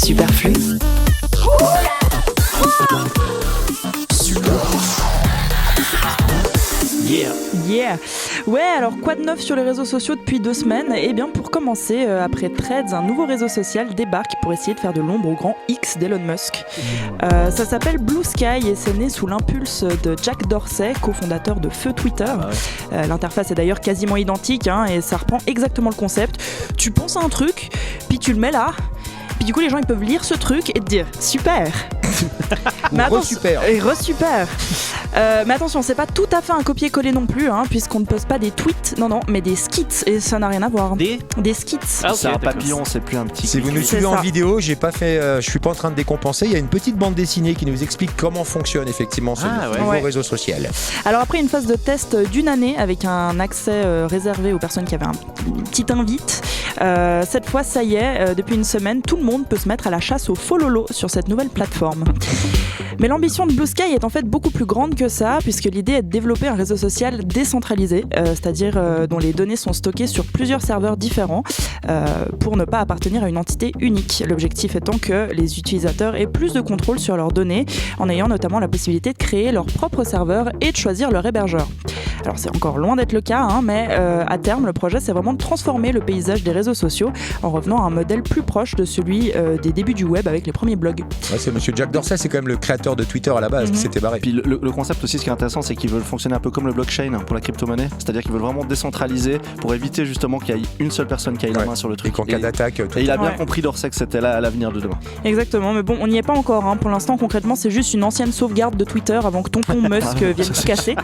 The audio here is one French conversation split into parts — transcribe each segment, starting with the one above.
Superflu. Yeah. Ouais, alors quoi de neuf sur les réseaux sociaux depuis 2 semaines ? Eh bien, pour commencer, après Threads, un nouveau réseau social débarque pour essayer de faire de l'ombre au grand X d'Elon Musk. Ça s'appelle Blue Sky et c'est né sous l'impulse de Jack Dorsey, cofondateur de Feu Twitter. L'interface est d'ailleurs quasiment identique et ça reprend exactement le concept. Tu penses à un truc, puis tu le mets là. Puis du coup les gens ils peuvent lire ce truc et te dire super. Mais Re-super. Mais attention, c'est pas tout à fait un copier-coller non plus, puisqu'on ne poste pas des tweets, non, mais des skits, et ça n'a rien à voir. Des skits. Ah, okay, c'est un papillon, c'est plus un petit. Si vous nous suivez en vidéo, j'ai pas fait, je suis pas en train de décompenser. Il y a une petite bande dessinée qui nous explique comment fonctionne effectivement ce nouveau réseau social. Alors après une phase de test d'1 année avec un accès réservé aux personnes qui avaient une petite invite, cette fois ça y est, depuis une semaine, tout le monde peut se mettre à la chasse aux faux lolos sur cette nouvelle plateforme. Mais l'ambition de Blue Sky est en fait beaucoup plus grande que ça, puisque l'idée est de développer un réseau social décentralisé, c'est-à-dire dont les données sont stockées sur plusieurs serveurs différents pour ne pas appartenir à une entité unique. L'objectif étant que les utilisateurs aient plus de contrôle sur leurs données, en ayant notamment la possibilité de créer leur propre serveur et de choisir leur hébergeur. Alors c'est encore loin d'être le cas, mais à terme, le projet c'est vraiment de transformer le paysage des réseaux sociaux en revenant à un modèle plus proche de celui des débuts du web avec les premiers blogs. Ouais, c'est monsieur Jack Dorsey, c'est quand même le créateur de Twitter à la base qui s'était barré. Puis le concept aussi, ce qui est intéressant, c'est qu'ils veulent fonctionner un peu comme le blockchain pour la crypto-monnaie, c'est-à-dire qu'ils veulent vraiment décentraliser pour éviter justement qu'il y ait une seule personne qui ait la main sur le truc. Et qu'en cas d'attaque, et il a bien compris Dorsey que c'était là l'avenir de demain. Exactement, mais bon, on n'y est pas encore. Pour l'instant, concrètement, c'est juste une ancienne sauvegarde de Twitter avant que tonton Musk vienne tout casser.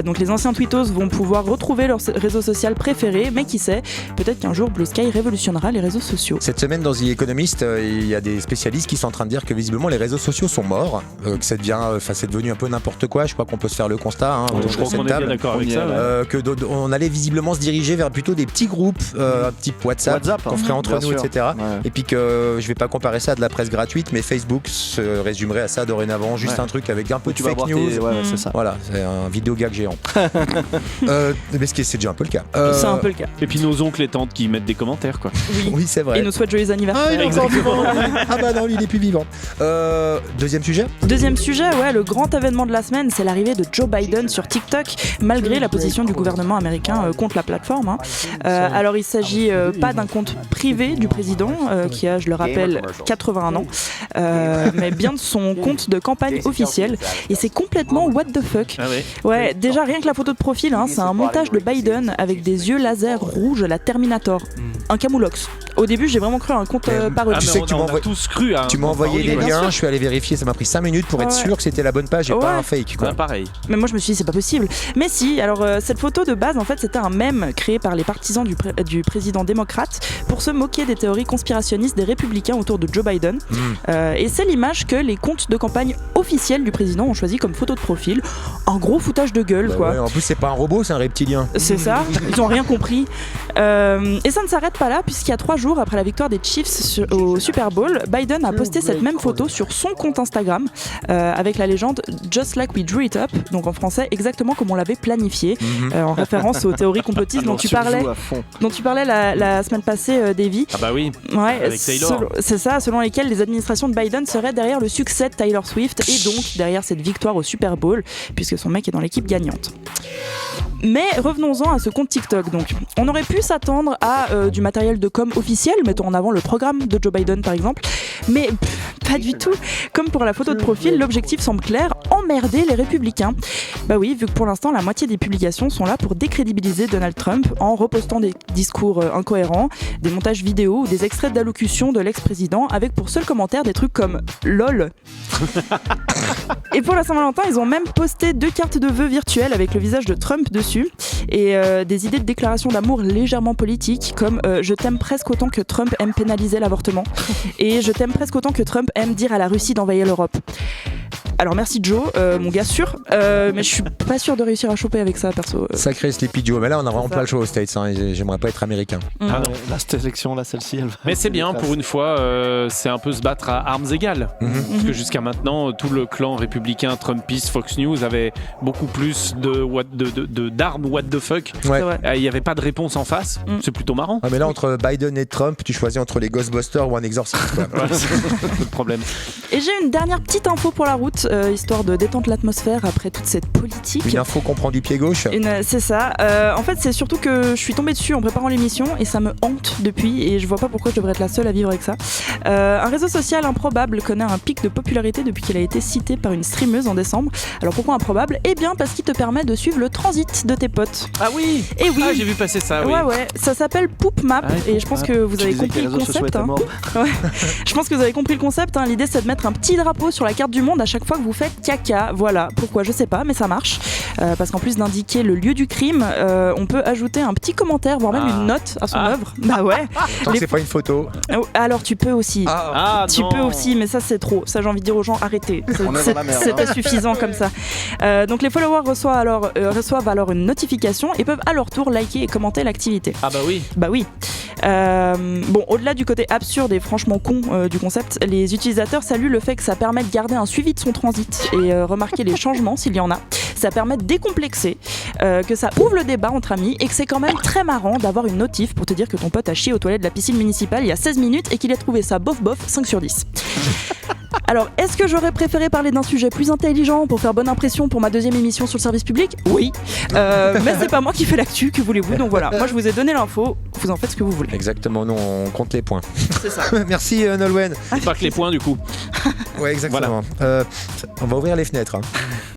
Donc les anciens tweetos vont pouvoir retrouver leur réseau social préféré, mais qui sait, peut-être qu'un jour Blue Sky révolutionnera les réseaux sociaux. Cette semaine dans The Economist, il y a des spécialistes qui sont en train de dire que visiblement les réseaux sociaux sont morts, que c'est devenu un peu n'importe quoi. Je crois qu'on peut se faire le constat. Je crois qu'on est bien d'accord avec ça. On allait visiblement se diriger vers plutôt des petits groupes, un type WhatsApp qu'on ferait entre nous, etc. Et puis que je vais pas comparer ça à de la presse gratuite, mais Facebook se résumerait à ça dorénavant, juste un truc avec un peu de fake news. C'est ça. Voilà, c'est un vidéo gag géant. Mais c'est déjà un peu le cas. C'est un peu le cas. Et puis nos oncles et tantes qui mettent des commentaires, quoi. Oui, c'est vrai. Et nous souhaitent joyeux anniversaire. Ah, il est encore vivant. Ah bah non, il est plus vivant. Deuxième sujet, le grand événement de la semaine, c'est l'arrivée de Joe Biden sur TikTok, malgré la position du gouvernement américain contre la plateforme. Alors il s'agit pas d'un compte privé du président, qui a, je le rappelle, 81 ans, mais bien de son compte de campagne officiel. Et c'est complètement what the fuck. Ouais, déjà rien que la photo de profil, c'est un montage de Biden avec des yeux laser rouges à la Terminator. Un camoulox. Au début, j'ai vraiment cru à un compte parodique. Tu sais que tu m'as envoyé les liens, je suis allé vérifier, ça m'a pris 5 minutes pour être sûr que c'était la bonne page et pas un fake. Quoi. Pareil. Mais moi je me suis dit c'est pas possible. Mais si, alors cette photo de base en fait c'était un mème créé par les partisans du président démocrate pour se moquer des théories conspirationnistes des républicains autour de Joe Biden. Et c'est l'image que les comptes de campagne officiels du président ont choisi comme photo de profil. Un gros foutage de gueule quoi. Ouais, en plus c'est pas un robot, c'est un reptilien. C'est ça, ils ont rien compris. Et ça ne s'arrête pas là puisqu'il y a 3 jours après la victoire des Chiefs au Super Bowl, Biden a posté cette même photo sur son compte Instagram avec la légende Just like we drew it up, donc en français exactement comme on l'avait planifié, en référence aux théories complotistes dont tu parlais la semaine passée, Davy. Ah bah oui, avec Taylor. C'est ça, selon lesquelles les administrations de Biden seraient derrière le succès de Taylor Swift et donc derrière cette victoire au Super Bowl puisque son mec est dans l'équipe gagnante. Mais revenons-en à ce compte TikTok. Donc, on aurait pu s'attendre à du matériel de com officiel, mettant en avant le programme de Joe Biden par exemple, mais pas du tout. Comme pour la photo de profil, l'objectif semble clair, emmerder les républicains. Bah oui, vu que pour l'instant la moitié des publications sont là pour décrédibiliser Donald Trump en repostant des discours incohérents, des montages vidéo ou des extraits d'allocution de l'ex-président avec pour seul commentaire des trucs comme LOL. Et pour la Saint-Valentin, ils ont même posté 2 cartes de vœux virtuelles avec le visage de Trump dessus et des idées de déclaration d'amour légèrement politiques comme je t'aime presque autant que Trump aime pénaliser l'avortement et je t'aime presque autant que Trump aime dire à la Russie d'envahir l'Europe. Alors merci Joe, mon gars sûr, mais je suis pas sûr de réussir à choper avec ça perso. Sacré Sleepy Joe, mais là on a vraiment pas le choix aux States, hein, et j'aimerais pas être américain. La sélection, là, celle-ci, elle va. Mais c'est bien, pour une fois, c'est un peu se battre à armes égales. Parce que jusqu'à maintenant, tout le clan républicain, Trumpiste, Fox News avait beaucoup plus d'armes what the fuck. Ouais. Il n'y avait pas de réponse en face, c'est plutôt marrant. Ah, mais là, entre Biden et Trump, tu choisis entre les Ghostbusters ou un exorciste. C'est le problème. Et j'ai une dernière petite info pour la route, histoire de détendre l'atmosphère après toute cette politique. Une info qu'on prend du pied gauche. C'est ça. En fait, c'est surtout que je suis tombée dessus en préparant l'émission et ça me hante depuis et je vois pas pourquoi je devrais être la seule à vivre avec ça. Un réseau social improbable connaît un pic de popularité depuis qu'il a été cité par une streameuse en décembre. Alors pourquoi improbable ? Eh bien parce qu'il te permet de suivre le transit de tes potes. Ah oui. Et oui. Ah, j'ai vu passer ça, oui. Ouais. Ça s'appelle Poop Map et je pense que vous avez compris le concept. Ouais. Je pense que vous avez compris le concept. L'idée c'est de mettre un petit drapeau sur la carte du monde à chaque fois que vous faites caca. Voilà. Pourquoi ? Je sais pas, mais ça marche. Parce qu'en plus d'indiquer le lieu du crime, on peut ajouter un petit commentaire, voire même une note à son œuvre. Bah ouais. Tant que c'est pas une photo. Alors tu peux aussi. Tu peux aussi, mais ça c'est trop. Ça j'ai envie de dire aux gens, arrêtez. C'était suffisant comme ça. Donc les followers reçoivent alors une notification et peuvent à leur tour liker et commenter l'activité. Ah bah oui. Bah oui. Bon, au-delà du côté absurde et franchement con du concept, les utilisateurs saluent le fait que ça permet de garder un suivi de son transit et remarquer les changements s'il y en a. Ça permet de décomplexer, que ça ouvre le débat entre amis et que c'est quand même très marrant d'avoir une notif pour te dire que ton pote a chié aux toilettes de la piscine municipale il y a 16 minutes et qu'il a trouvé ça bof 5 sur 10. Alors, est-ce que j'aurais préféré parler d'un sujet plus intelligent pour faire bonne impression pour ma deuxième émission sur le service public ? Oui. Mais c'est pas moi qui fais l'actu, que voulez-vous ? Donc voilà, moi je vous ai donné l'info, vous en faites ce que vous voulez. Exactement, nous on compte les points. C'est ça. Merci Nolwenn. Pas que les points du coup. Ouais, exactement. Voilà. On va ouvrir les fenêtres.